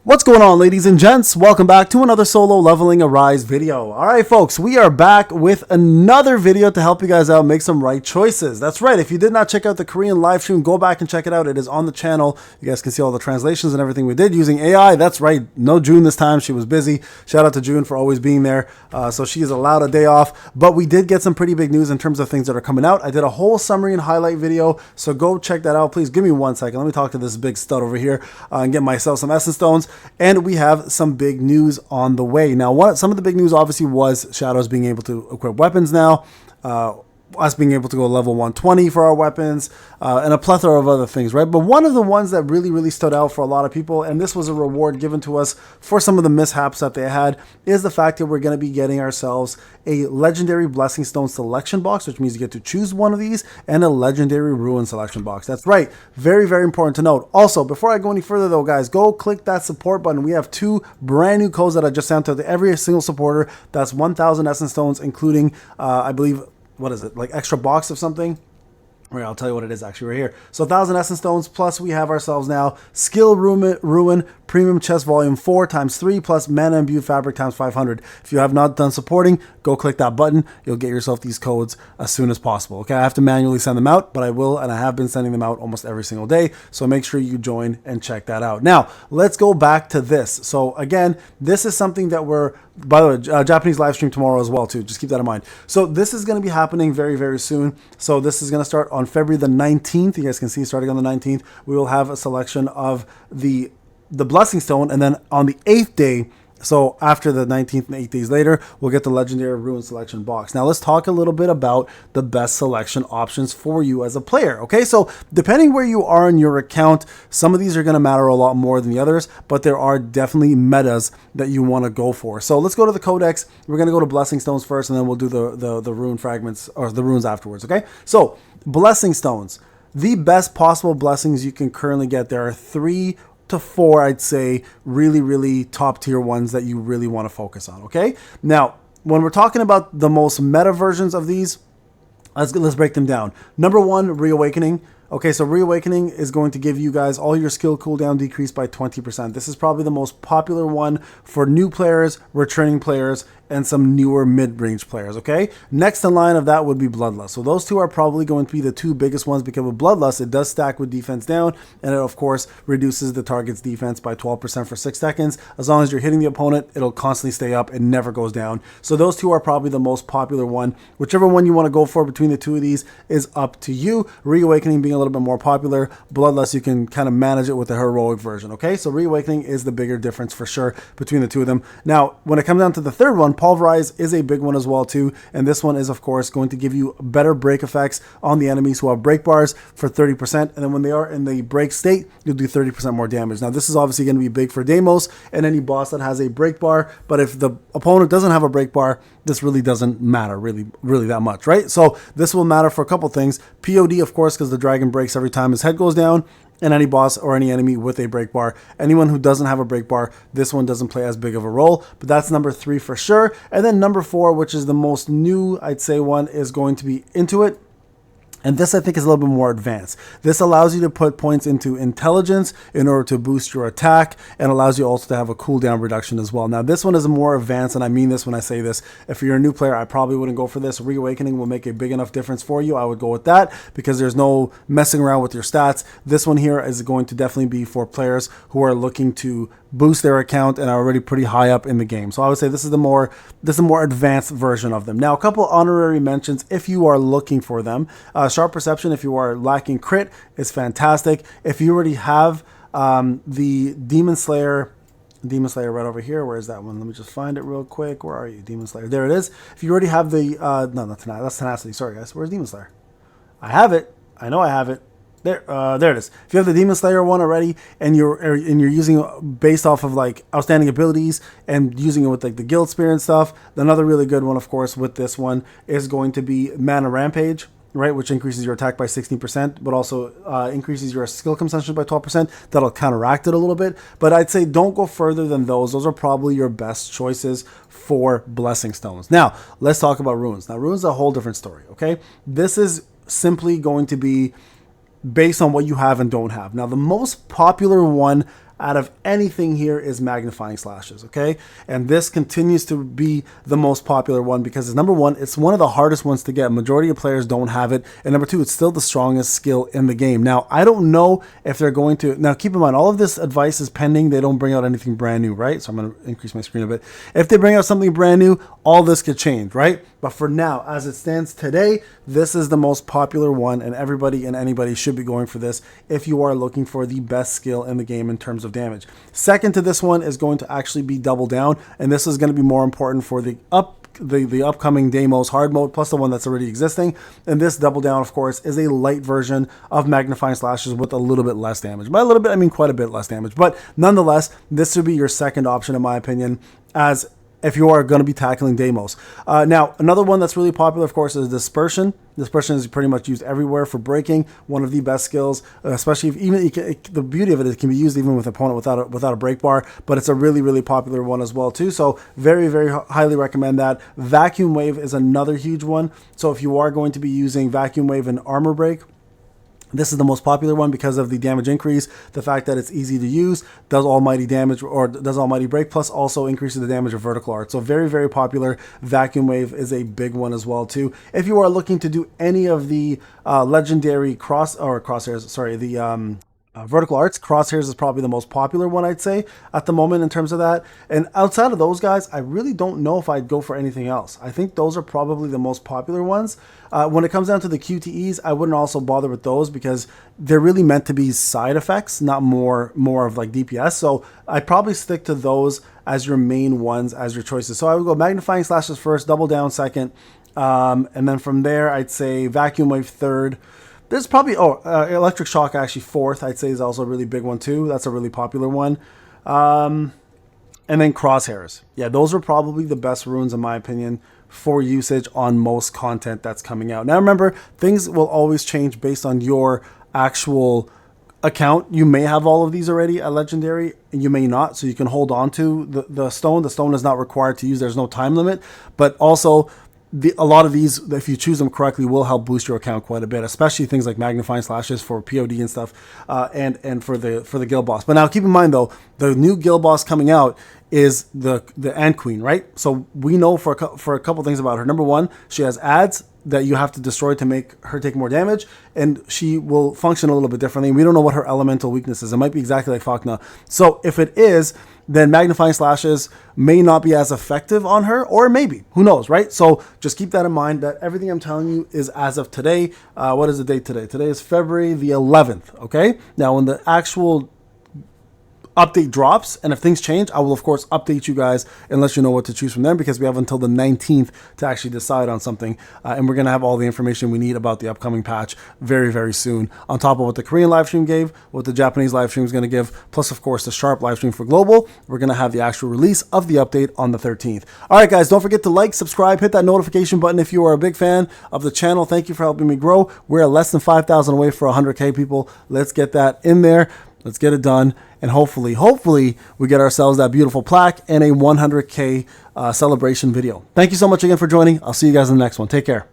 What's going on, ladies and gents? Welcome back to another solo leveling Arise video. All right, folks, we are back with another video to help you guys out make some right choices. That's right. If you did not check out the Korean live stream, go back and check it out. It is on the channel. You guys can see all the translations and everything we did using AI. That's right. No June this time. She was busy. Shout out to June for always being there. So she is allowed a day off. But we did get some pretty big news in terms of things that are coming out. I did a whole summary and highlight video. So go check that out. Please give me 1 second. Let me talk to this big stud over here and get myself some essence stones. And we have some big news on the way. Now, some of the big news obviously was Shadows being able to equip weapons now, us being able to go level 120 for our weapons, and a plethora of other things, right? But one of the ones that really stood out for a lot of people, and this was a reward given to us for some of the mishaps that they had, is the fact that we're going to be getting ourselves a legendary blessing stone selection box, which means you get to choose one of these, and a legendary ruin selection box. That's right. Very important to note. Also, before I go any further though, guys, go click that support button. We have 2 brand new codes that I just sent to every single supporter. That's 1,000 essence stones, including, I believe, what is it, like extra box of something? Right, I'll tell you what it is actually right here. So 1,000 essence stones, plus we have ourselves now skill ruin premium chest volume 4 times 3 plus mana imbued fabric times 500. If you have not done supporting, go click that button. You'll get yourself these codes as soon as possible. Okay, I have to manually send them out, but I will, and I have been sending them out almost every single day. So make sure you join and check that out. Now, let's go back to this. So again, this is something that we're, by the way, Japanese live stream tomorrow as well too. Just keep that in mind. So this is going to be happening very soon. So this is going to start on February the 19th. You guys can see starting on the 19th, we will have a selection of the blessing stone, and then on the 8th day, so after the 19th and 8 days later, we'll get the legendary ruin selection box. Now let's talk a little bit about the best selection options for you as a player. Okay, so depending where you are in your account, some of these are going to matter a lot more than the others, but there are definitely metas that you want to go for. So let's go to the codex. We're going to go to blessing stones first, and then we'll do the rune fragments, or the runes afterwards. Okay, so blessing stones, the best possible blessings you can currently get. There are 3 to 4, I'd say, really top tier ones that you really want to focus on. Okay, now when we're talking about the most meta versions of these, let's break them down. Number 1, reawakening. Okay, so reawakening is going to give you guys all your skill cooldown decreased by 20%. This is probably the most popular one for new players, returning players, and some newer mid-range players. Okay, next in line of that would be Bloodlust. So those 2 are probably going to be the 2 biggest ones, because with Bloodlust, it does stack with defense down, and it of course reduces the target's defense by 12% for 6 seconds. As long as you're hitting the opponent, it'll constantly stay up and never goes down. So those 2 are probably the most popular one. Whichever one you want to go for between the 2 of these is up to you. Reawakening being a little bit more popular, Bloodlust you can kind of manage it with the heroic version. Okay, so reawakening is the bigger difference for sure between the 2 of them. Now when it comes down to the third one, Pulverize is a big one as well too, and this one is of course going to give you better break effects on the enemies who have break bars for 30%, and then when they are in the break state, you'll do 30% more damage. Now this is obviously going to be big for Deimos and any boss that has a break bar, but if the opponent doesn't have a break bar, this really doesn't matter really that much, right? So this will matter for a couple things. POD, of course, because the dragon breaks every time his head goes down, and any boss or any enemy with a break bar. Anyone who doesn't have a break bar, this one doesn't play as big of a role, but that's number 3 for sure. And then number 4, which is the most new, I'd say, one, is going to be Intuit. And this, I think, is a little bit more advanced. This allows you to put points into intelligence in order to boost your attack, and allows you also to have a cooldown reduction as well. Now, this one is more advanced, and I mean this when I say this. If you're a new player, I probably wouldn't go for this. Reawakening will make a big enough difference for you. I would go with that because there's no messing around with your stats. This one here is going to definitely be for players who are looking to boost their account and are already pretty high up in the game. So I would say this is the more advanced version of them. Now, a couple honorary mentions if you are looking for them. Sharp Perception, if you are lacking crit, is fantastic. If you already have the Demon Slayer right over here, where is that one? Let me just find it real quick. Where are you, Demon Slayer? There it is. If you already have the no, that's Tenacity. Sorry guys, where's Demon Slayer? I have it. I know I have it. There it is. If you have the Demon Slayer one already, and you're using it based off of like outstanding abilities and using it with like the Guild Spear and stuff, another really good one, of course, with this one is going to be Mana Rampage, right, which increases your attack by 16%, but also increases your skill consumption by 12%. That'll counteract it a little bit, but I'd say don't go further than those. Those are probably your best choices for blessing stones. Now, let's talk about runes. Now, runes are a whole different story, okay? This is simply going to be based on what you have and don't have. Now, the most popular one out of anything here is magnifying slashes, okay? And this continues to be the most popular one because, number one, it's one of the hardest ones to get. Majority of players don't have it. And number two, it's still the strongest skill in the game. Now, I don't know if they're going to... Now, keep in mind, all of this advice is pending. They don't bring out anything brand new, right? So I'm going to increase my screen a bit. If they bring out something brand new, all this could change, right? But for now, as it stands today, this is the most popular one, and everybody and anybody should be going for this if you are looking for the best skill in the game in terms of damage. Second to this one is going to actually be Double Down, and this is going to be more important for the upcoming Deimos hard mode, plus the one that's already existing. And this Double Down, of course, is a light version of magnifying slashes with a little bit less damage. By a little bit, I mean quite a bit less damage. But nonetheless, this would be your second option, in my opinion, as if you are going to be tackling Deimos. Now, another one that's really popular, of course, is Dispersion. Dispersion is pretty much used everywhere for breaking. One of the best skills, especially if the beauty of it is it can be used even with an opponent without a break bar, but it's a really, really popular one as well too. So very, very highly recommend that. Vacuum Wave is another huge one. So if you are going to be using Vacuum Wave and Armor Break, this is the most popular one because of the damage increase, the fact that it's easy to use, does almighty damage or does almighty break, plus also increases the damage of vertical art. So very, very popular. Vacuum Wave is a big one as well too. If you are looking to do any of the legendary vertical arts, Crosshairs is probably the most popular one, I'd say, at the moment in terms of that. And outside of those guys, I really don't know if I'd go for anything else. I think those are probably the most popular ones. When it comes down to the QTEs, I wouldn't also bother with those because they're really meant to be side effects, not more of like DPS. So I'd probably stick to those as your main ones, as your choices. So I would go magnifying slashes first, Double Down second, and then from there, I'd say Vacuum Wave third. There's probably, Electric Shock actually fourth, I'd say is also a really big one too. That's a really popular one. And then Crosshairs. Yeah, those are probably the best runes in my opinion for usage on most content that's coming out. Now remember, things will always change based on your actual account. You may have all of these already at Legendary, and you may not, so you can hold on to the stone. The stone is not required to use. There's no time limit, but also a lot of these, if you choose them correctly, will help boost your account quite a bit, especially things like magnifying slashes for POD and stuff, and for the guild boss. But now keep in mind though, the new guild boss coming out is the Ant Queen, right? So we know for a couple things about her. Number one, she has ads that you have to destroy to make her take more damage, and she will function a little bit differently. We don't know what her elemental weakness is. It might be exactly like Fakna. So if it is, then magnifying slashes may not be as effective on her, or maybe, who knows, right? So just keep that in mind, that everything I'm telling you is as of today. What is the date today? Today is February the 11th, okay? Now, when the actual update drops, and if things change, I will of course update you guys and let you know what to choose from them, because we have until the 19th to actually decide on something, and we're gonna have all the information we need about the upcoming patch very, very soon, on top of what the Korean live stream gave, what the Japanese live stream is going to give, plus of course the Sharp live stream for global. We're going to have the actual release of the update on the 13th. All right guys, don't forget to like, subscribe, hit that notification button if you are a big fan of the channel. Thank you for helping me grow. We're at less than 5,000 away for 100K people. Let's get that in there. Let's get it done, and hopefully we get ourselves that beautiful plaque and a 100K celebration video. Thank you so much again for joining. I'll see you guys in the next one. Take care.